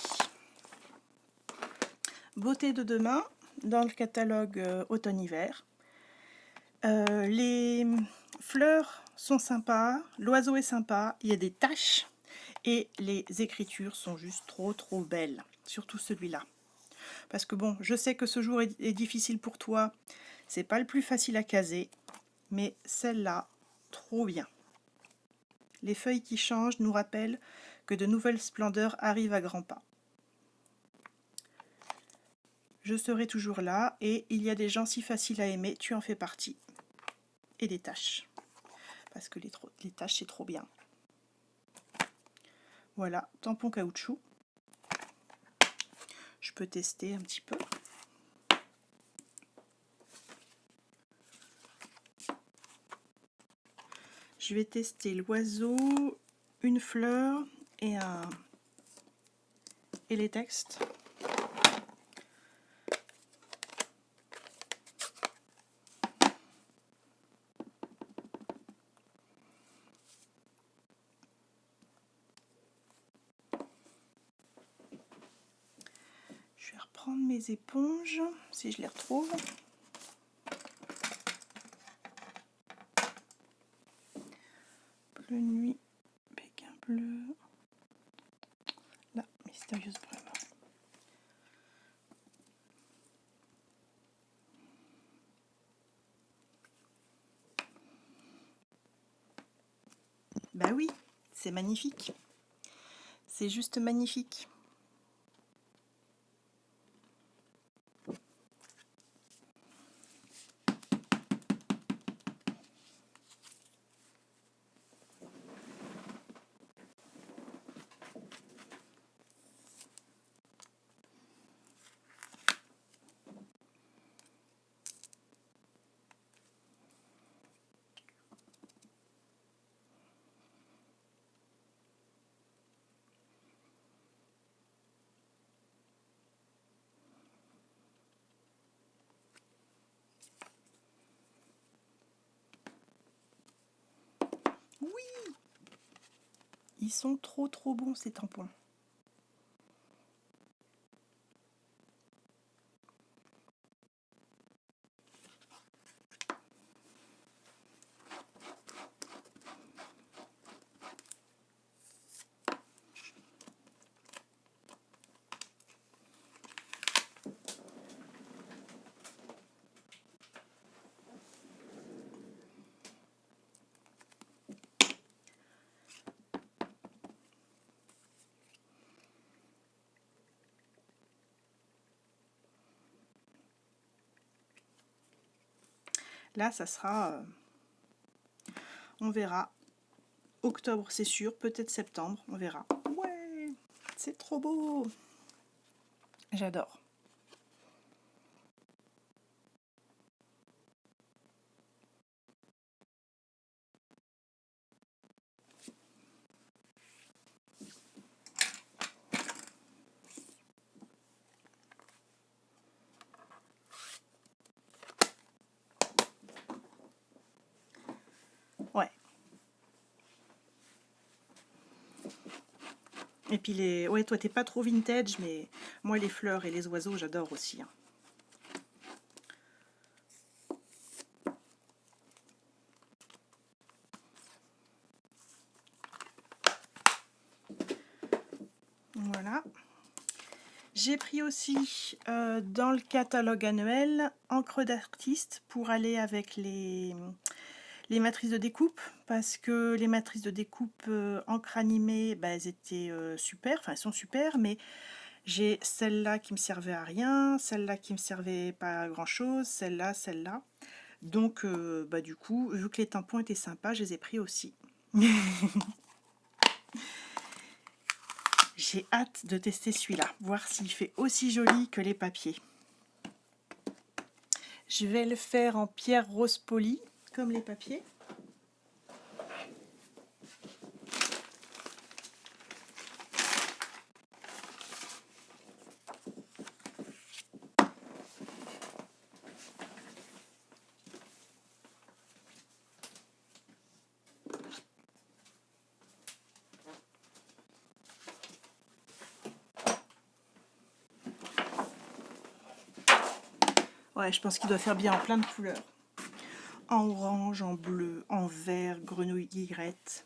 Beauté de demain dans le catalogue automne-hiver. Les fleurs sont sympas, l'oiseau est sympa, il y a des taches et les écritures sont juste trop belles, surtout celui-là. Parce que bon, je sais que ce jour est difficile pour toi, c'est pas le plus facile à caser, mais celle-là, trop bien. Les feuilles qui changent nous rappellent que de nouvelles splendeurs arrivent à grands pas. Je serai toujours là et il y a des gens si faciles à aimer, tu en fais partie. Et des taches. Parce que les taches, c'est trop bien. Voilà, tampon caoutchouc. Je peux tester un petit peu. Je vais tester l'oiseau, une fleur et les textes. Je vais reprendre mes éponges, si je les retrouve. Bleu nuit, Pékin bleu. Là, mystérieuse brume. Bah oui, c'est magnifique. C'est juste magnifique. Oui, ils sont trop bons ces tampons. Là, ça sera, on verra. Octobre, c'est sûr, peut-être septembre, on verra. Ouais, c'est trop beau. J'adore. Ouais. Et puis les... Ouais, toi, t'es pas trop vintage, mais moi, les fleurs et les oiseaux, j'adore aussi. Hein. Voilà. J'ai pris aussi dans le catalogue annuel encre d'artiste pour aller avec les matrices de découpe, parce que les matrices de découpe encre animée, bah, elles étaient super, enfin elles sont super, mais j'ai celle-là qui me servait à rien, celle-là qui me servait pas à grand chose, celle-là. Donc bah, du coup, vu que les tampons étaient sympas, je les ai pris aussi. J'ai hâte de tester celui-là, voir s'il fait aussi joli que les papiers. Je vais le faire en pierre rose polie, comme les papiers. Ouais, je pense qu'il doit faire bien en plein de couleurs. En orange, en bleu, en vert, grenouille guillerette.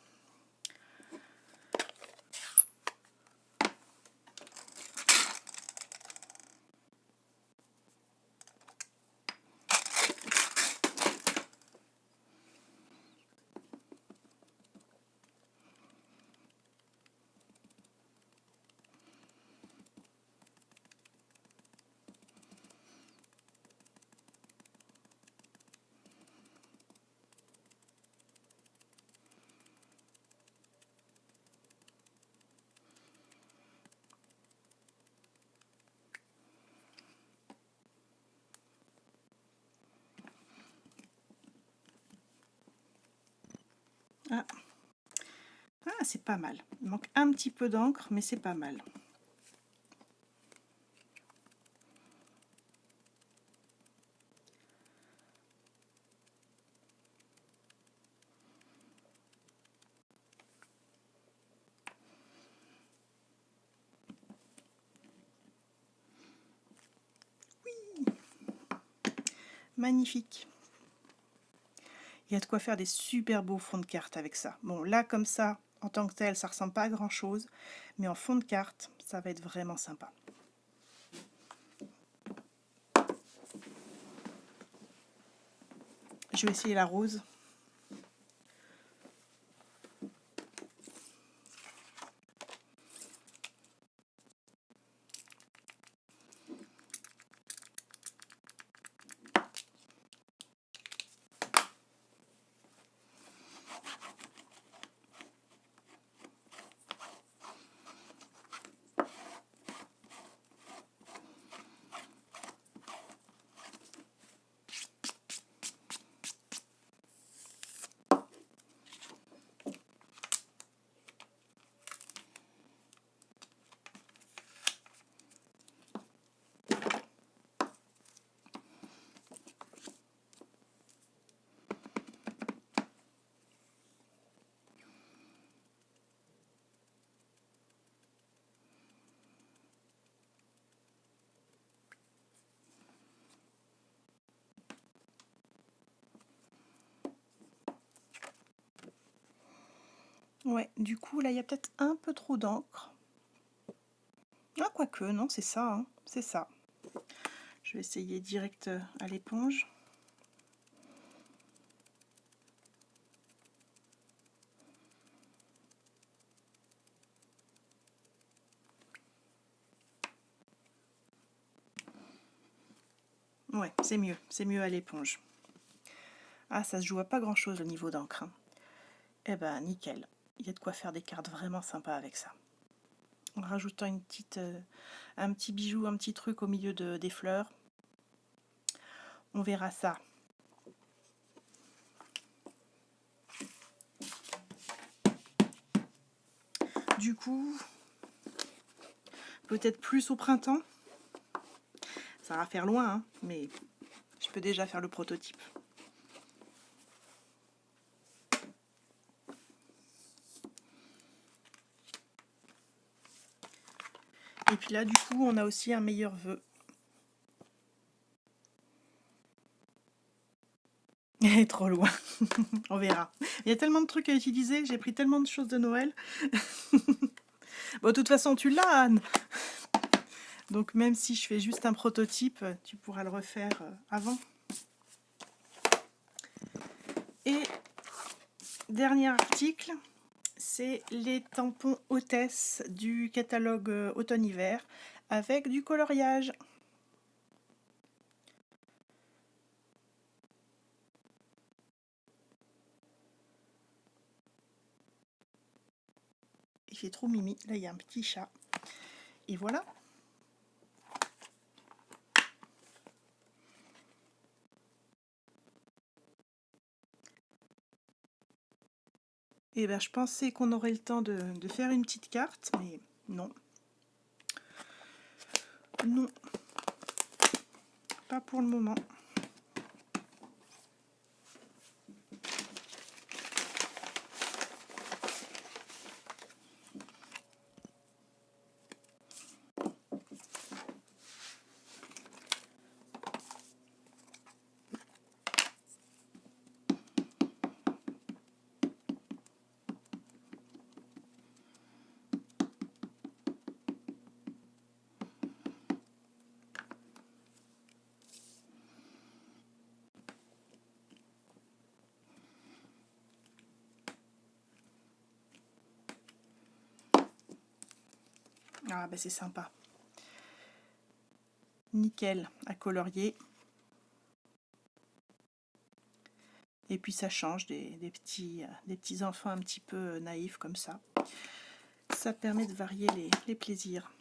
Ah, ah c'est pas mal. Il manque un petit peu d'encre, mais c'est pas mal. Magnifique. Il y a de quoi faire des super beaux fonds de carte avec ça. Bon, là, comme ça, en tant que tel, ça ressemble pas à grand chose, mais en fond de carte, ça va être vraiment sympa. Je vais essayer la rose. Ouais, du coup, là, il y a peut-être un peu trop d'encre. Ah, quoique, non, c'est ça, hein, c'est ça. Je vais essayer direct à l'éponge. Ouais, c'est mieux à l'éponge. Ah, ça se joue à pas grand-chose au niveau d'encre. Hein. Eh ben, nickel. Il y a de quoi faire des cartes vraiment sympas avec ça. En rajoutant une petite, un petit bijou, un petit truc au milieu des fleurs. On verra ça. Du coup, peut-être plus au printemps. Ça va faire loin, hein, mais je peux déjà faire le prototype. Et puis là, du coup, on a aussi un meilleur vœu. Trop loin. On verra. Il y a tellement de trucs à utiliser, j'ai pris tellement de choses de Noël. Bon, de toute façon, tu l'as, Anne. Donc même si je fais juste un prototype, tu pourras le refaire avant. Et dernier article, c'est les tampons hôtesse du catalogue automne-hiver avec du coloriage. Il fait trop mimi. Là, il y a un petit chat. Et voilà. Et ben, je pensais qu'on aurait le temps de faire une petite carte, mais non. Non. Pas pour le moment. Ah ben c'est sympa. Nickel à colorier. Et puis ça change des petits enfants un petit peu naïfs comme ça. Ça permet de varier les plaisirs.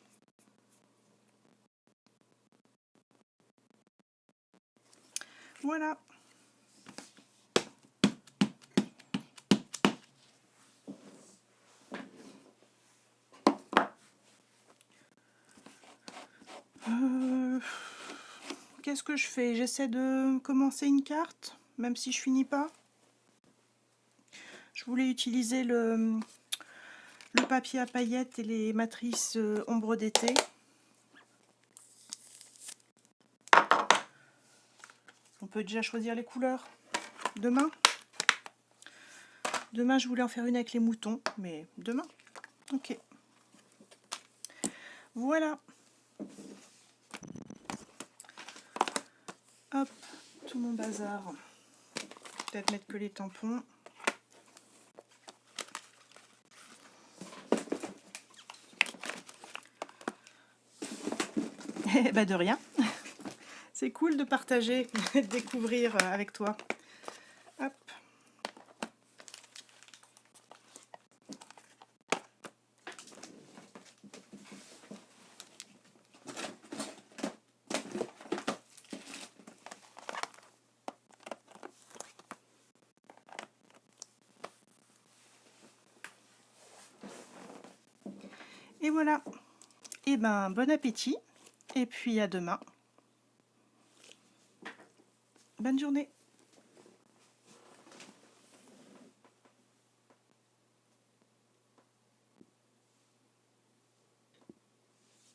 Voilà. Qu'est-ce que je fais? J'essaie de commencer une carte, même si je finis pas. Je voulais utiliser le papier à paillettes et les matrices ombre d'été. On peut déjà choisir les couleurs. Demain, je voulais en faire une avec les moutons, mais demain. Ok. Voilà. Hop, tout mon bazar. Peut-être mettre que les tampons. Eh ben de rien. C'est cool de partager, de découvrir avec toi. Hop. Et voilà. Et ben bon appétit. Et puis à demain. Bonne journée.